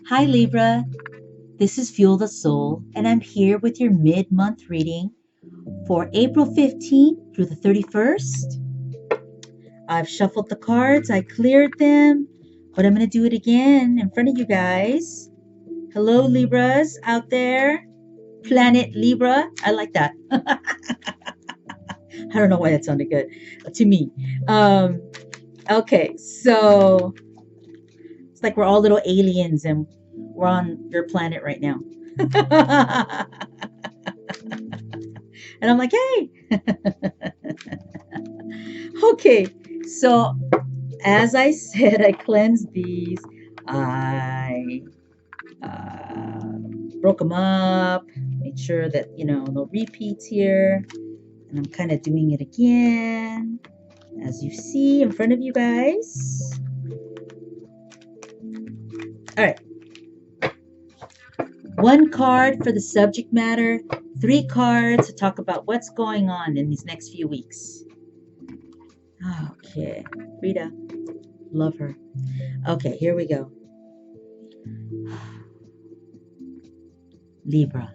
Hi Libra, this is Fuel the Soul, and I'm here with your mid-month reading for April 15th through the 31st. I've shuffled the cards, I cleared them, but I'm going to do it again in front of you guys. Hello Libras out there, Planet Libra, I like that. I don't know why that sounded good to me. Okay, so it's like we're all little aliens and we're on your planet right now. And I'm like, hey. Okay, so as I said, I cleansed these. I broke them up, made sure that, no repeats here. And I'm kind of doing it again, as you see in front of you guys. All right. One card for the subject matter, 3 cards to talk about what's going on in these next few weeks. Okay, Rita, love her. Okay, here we go. Libra.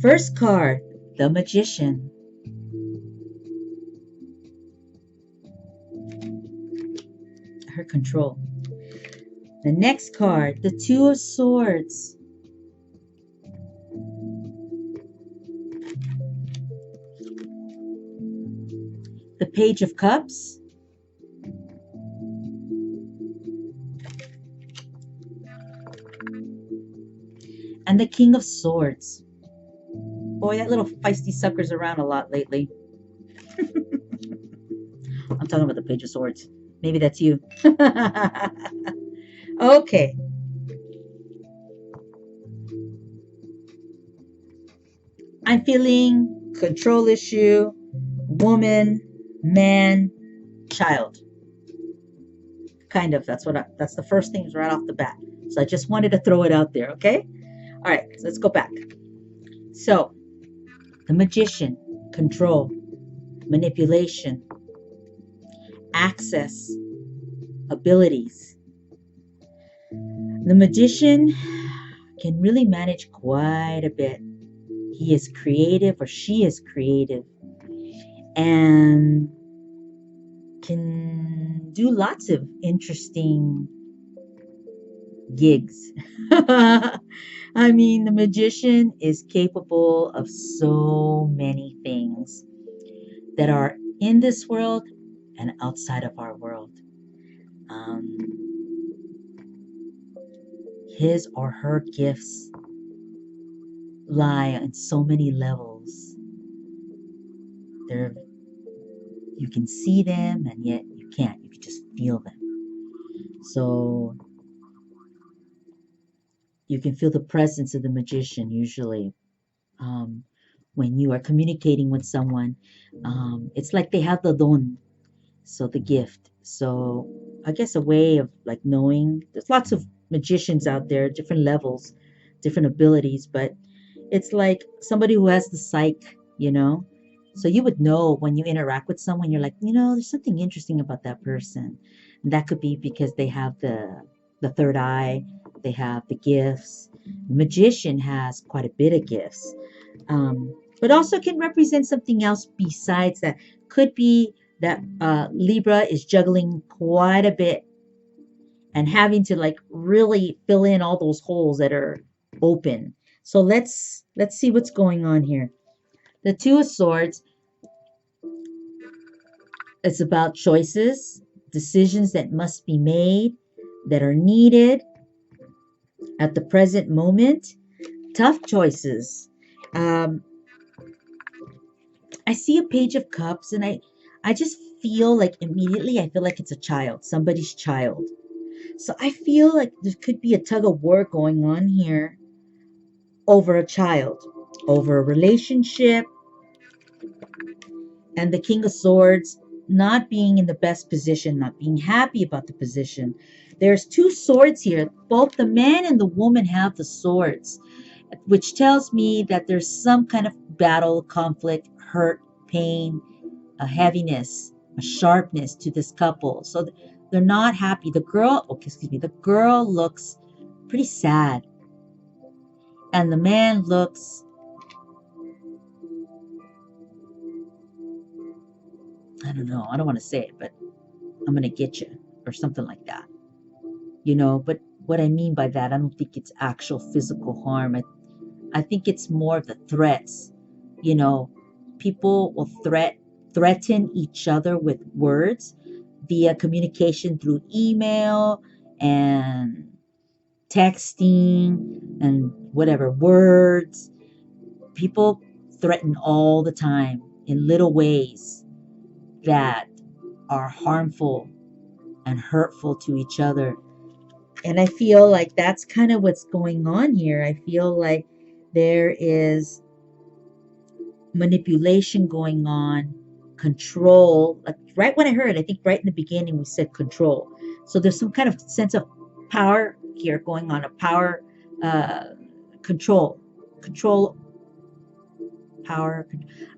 First card, the Magician. Her control. The next card, the Two of Swords. The Page of Cups. And the King of Swords. Boy, that little feisty sucker's around a lot lately. I'm talking about the Page of Swords. Maybe that's you. Okay. I'm feeling control issue, woman, man, child. Kind of. That's the first thing right off the bat. So I just wanted to throw it out there, okay? All right, so let's go back. So, the Magician, control, manipulation, access, abilities. The Magician can really manage quite a bit. He is creative, or she is creative, and can do lots of interesting gigs. I mean, the Magician is capable of so many things that are in this world and outside of our world. His or her gifts lie on so many levels. You can see them, and yet you can't. You can just feel them. So you can feel the presence of the Magician usually when you are communicating with someone. It's like they have the don, so the gift. So I guess a way of like knowing. There's lots of magicians out there, different levels, different abilities, but it's like somebody who has the psych. So you would know when you interact with someone, you're like, there's something interesting about that person. And that could be because they have the third eye, they have the gifts. The Magician has quite a bit of gifts, but also can represent something else besides that. Could be that Libra is juggling quite a bit and having to like really fill in all those holes that are open. So let's see what's going on here. The Two of Swords, it's about choices, decisions that must be made, that are needed at the present moment. Tough choices. I see a Page of Cups, and I just feel like immediately I feel like it's a child, somebody's child. So I feel like there could be a tug of war going on here over a child, over a relationship, and the King of Swords not being in the best position, not being happy about the position. There's 2 swords here. Both the man and the woman have the swords, which tells me that there's some kind of battle, conflict, hurt, pain, a heaviness, a sharpness to this couple. So They're not happy. The girl, okay, excuse me, the girl looks pretty sad. And the man looks, I don't know, I don't want to say it, but I'm going to get you or something like that. But what I mean by that, I don't think it's actual physical harm. I think it's more of the threats. You know, people will threaten each other with words via communication through email and texting and whatever words. People threaten all the time in little ways that are harmful and hurtful to each other. And I feel like that's kind of what's going on here. I feel like there is manipulation going on, control. Like right when I heard, I think right in the beginning we said control. So there's some kind of sense of power here going on, a power uh, control, power.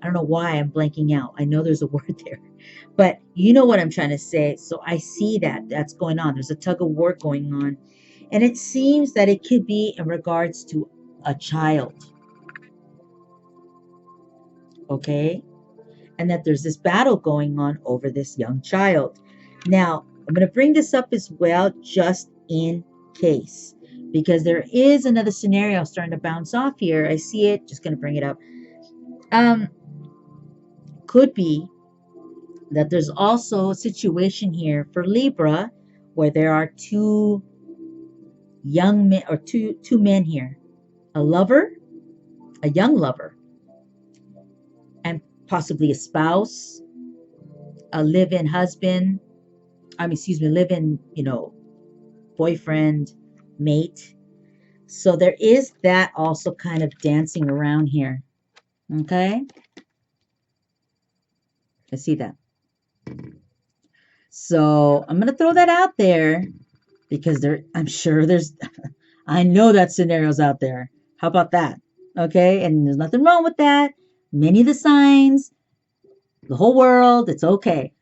I don't know why I'm blanking out. I know there's a word there, but you know what I'm trying to say. So I see that's going on. There's a tug of war going on, and it seems that it could be in regards to a child. Okay, and that there's this battle going on over this young child. Now, I'm going to bring this up as well, just in case, because there is another scenario starting to bounce off here. I see it, just going to bring it up. Um, could be that there's also a situation here for Libra where there are two young men or two men here, a lover, a young lover, and possibly a spouse, a live-in husband, excuse me, live-in, boyfriend, mate. So there is that also kind of dancing around here. Okay? I see that. So I'm going to throw that out there because I'm sure I know that scenario's out there. How about that? Okay? And there's nothing wrong with that. Many of the signs, the whole world, it's okay.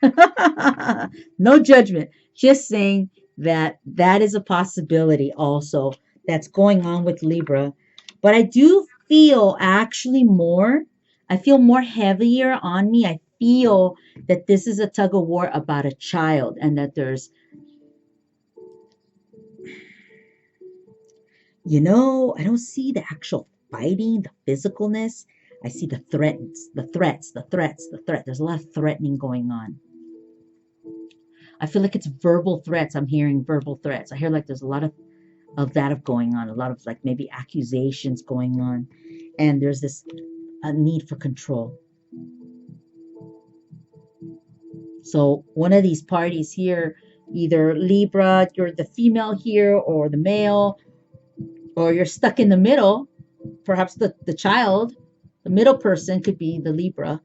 No judgment. Just saying that is a possibility also that's going on with Libra. But I do feel actually I feel more heavier on me. I feel that this is a tug of war about a child and that there's, I don't see the actual fighting, the physicalness. I see the threats. There's a lot of threatening going on. I feel like it's verbal threats. I'm hearing verbal threats. I hear like there's a lot of that going on, a lot of like maybe accusations going on. And there's this a need for control. So one of these parties here, either Libra, you're the female here, or the male, or you're stuck in the middle. Perhaps the child, the middle person could be the Libra.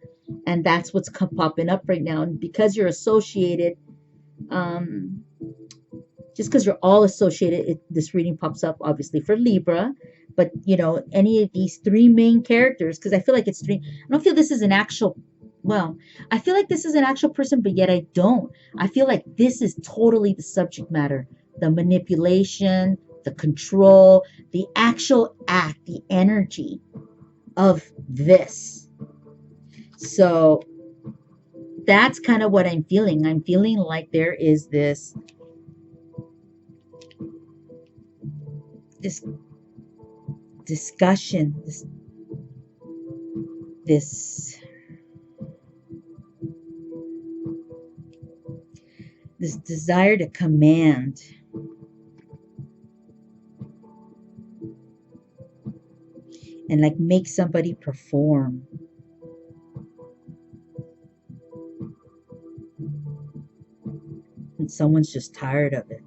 And that's what's popping up right now. And because you're associated, just because you're all associated, this reading pops up obviously for Libra, but any of these three main characters, because I feel like it's three. I don't feel this is an actual, well, I feel like this is an actual person, but yet I don't. I feel like this is totally the subject matter, the manipulation, the control, the actual act, the energy of this. So that's kind of what I'm feeling. I'm feeling like there is this discussion, this desire to command, and like make somebody perform. And someone's just tired of it.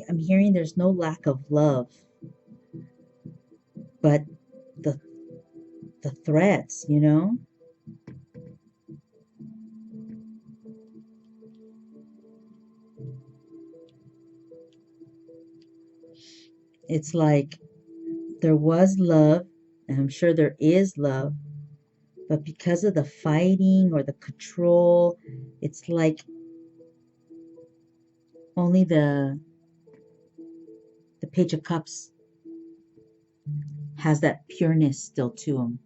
I'm hearing there's no lack of love, but the threats, It's like there was love, and I'm sure there is love, but because of the fighting or the control, it's like only the Page of Cups has that pureness still to them.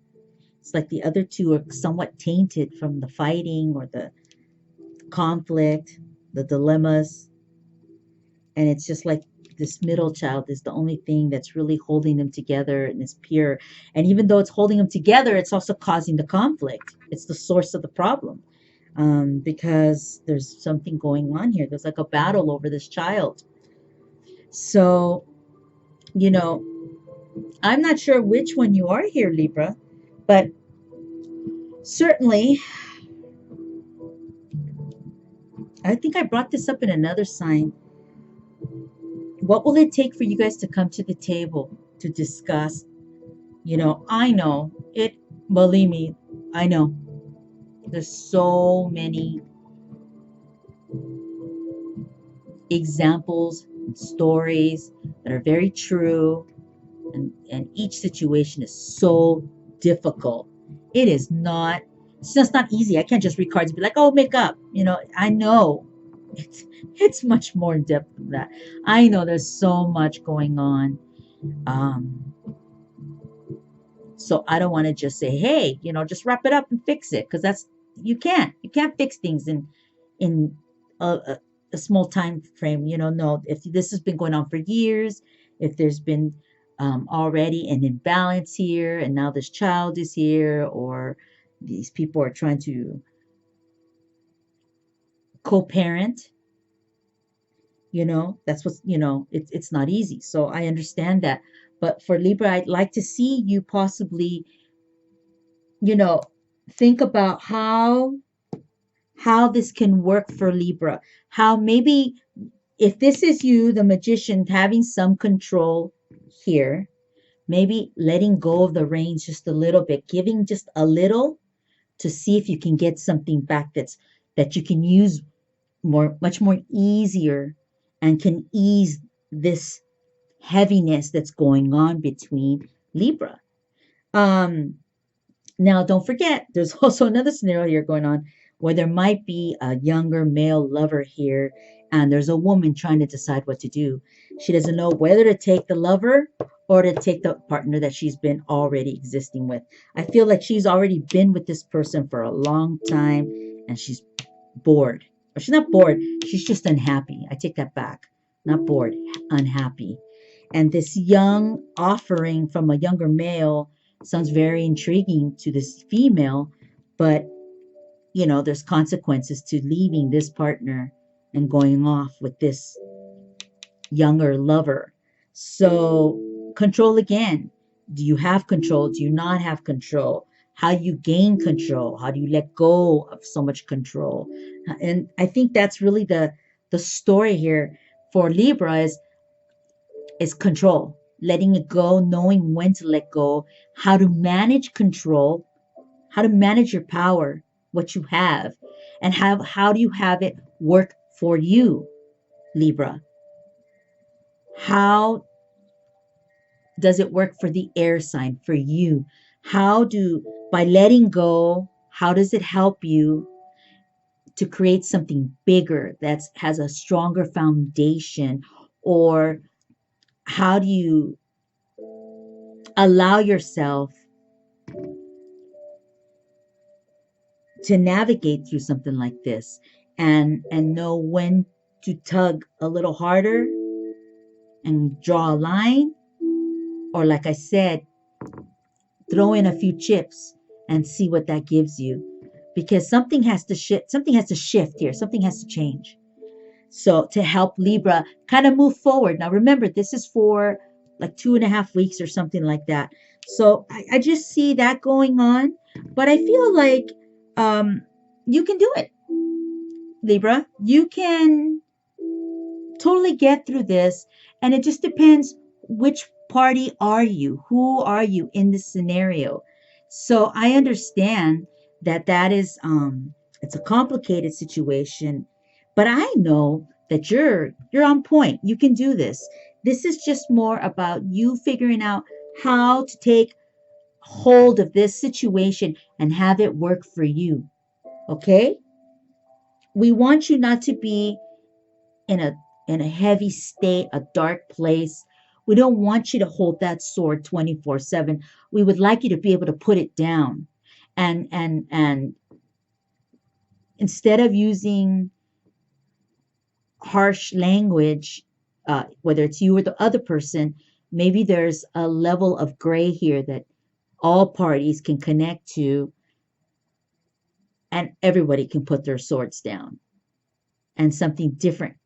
It's like the other two are somewhat tainted from the fighting or the conflict, the dilemmas, and it's just like this middle child is the only thing that's really holding them together and is pure. And even though it's holding them together, it's also causing the conflict. It's the source of the problem, because there's something going on here. There's like a battle over this child. So, you know, I'm not sure which one you are here, Libra, but certainly, I think I brought this up in another sign. What will it take for you guys to come to the table to discuss? I know it, believe me, I know there's so many examples and stories that are very true, and each situation is so difficult. It is not, it's just not easy. I can't just read cards and be like, oh, make up. I know it's much more in depth than that. I know there's so much going on. Um, So I don't want to just say, hey, just wrap it up and fix it, because that's you can't fix things in a small time frame. No, if this has been going on for years, if there's been already an imbalance here, and now this child is here, or these people are trying to co-parent, that's what's, it's not easy. So I understand that. But for Libra, I'd like to see you possibly, you know, think about how this can work for Libra. How maybe if this is you, the magician, having some control here, maybe letting go of the reins just a little bit, giving just a little to see if you can get something back that you can use much more easier, and can ease this heaviness that's going on between Libra. Um, Now, don't forget, there's also another scenario here going on where there might be a younger male lover here, and there's a woman trying to decide what to do. She doesn't know whether to take the lover or to take the partner that she's been already existing with. I feel like she's already been with this person for a long time, and she's bored. Or she's not bored, she's just unhappy. I take that back. Not bored, unhappy. And this young offering from a younger male sounds very intriguing to this female, but there's consequences to leaving this partner and going off with this younger lover. So, control again. Do you have control? Do you not have control? How do you gain control? How do you let go of so much control? And I think that's really the story here for Libra is control, letting it go, knowing when to let go, how to manage control, how to manage your power, what you have, and how do you have it work for you, Libra? How does it work for the air sign, for you? By letting go, how does it help you to create something bigger that has a stronger foundation? Or how do you allow yourself to navigate through something like this, and know when to tug a little harder and draw a line, or like I said, throw in a few chips and see what that gives you, because something has to shift here, something has to change. So to help Libra kind of move forward. Now remember, this is for like 2.5 weeks or something like that. So I just see that going on, but I feel like you can do it, Libra. You can totally get through this, and it just depends which party are you, who are you in this scenario. So I understand that is it's a complicated situation, but I know that you're on point. You can do this. This is just more about you figuring out how to take hold of this situation and have it work for you. Okay? We want you not to be in a heavy state, a dark place. We don't want you to hold that sword 24/7. We would like you to be able to put it down. And instead of using harsh language, whether it's you or the other person, maybe there's a level of gray here that all parties can connect to, and everybody can put their swords down, and something different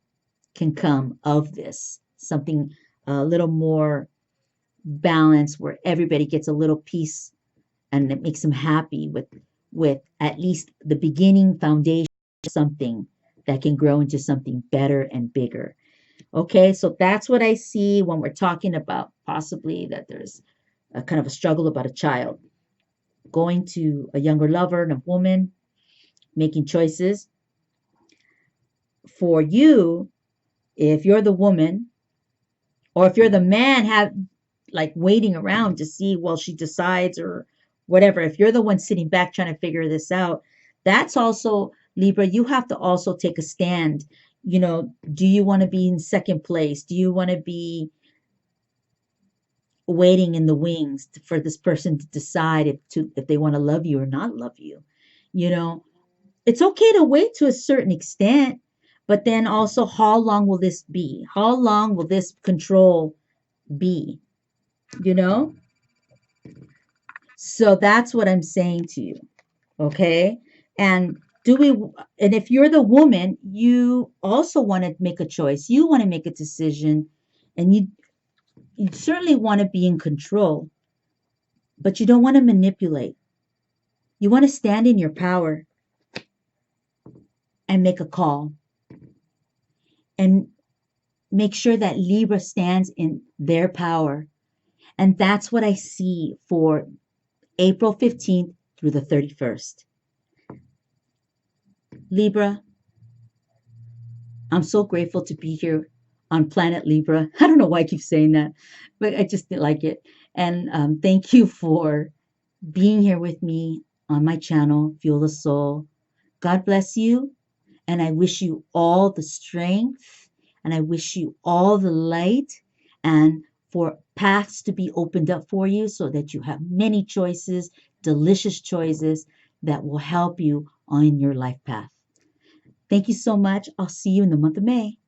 can come of this, something a little more balanced where everybody gets a little peace, and it makes them happy with at least the beginning foundation of something that can grow into something better and bigger. Okay, so that's what I see when we're talking about possibly that there's a kind of a struggle about a child going to a younger lover and a woman, making choices. For you, if you're the woman, or if you're the man, have like waiting around to see, well, she decides or whatever. If you're the one sitting back trying to figure this out, that's also Libra. You have to also take a stand. Do you want to be in second place? Do you want to be waiting in the wings for this person to decide if they want to love you or not love you? You know, it's okay to wait to a certain extent, but then also, how long will this be? How long will this control be? You know? So that's what I'm saying to you. Okay? And and if you're the woman, you also want to make a choice. You want to make a decision, and you certainly want to be in control, but you don't want to manipulate. You want to stand in your power and make a call and make sure that Libra stands in their power. And that's what I see for April 15th through the 31st. Libra, I'm so grateful to be here on planet Libra. I don't know why I keep saying that, but I just didn't like it. And thank you for being here with me on my channel, Fuel the Soul. God bless you. And I wish you all the strength, and I wish you all the light, and for paths to be opened up for you so that you have many choices, delicious choices that will help you on your life path. Thank you so much. I'll see you in the month of May.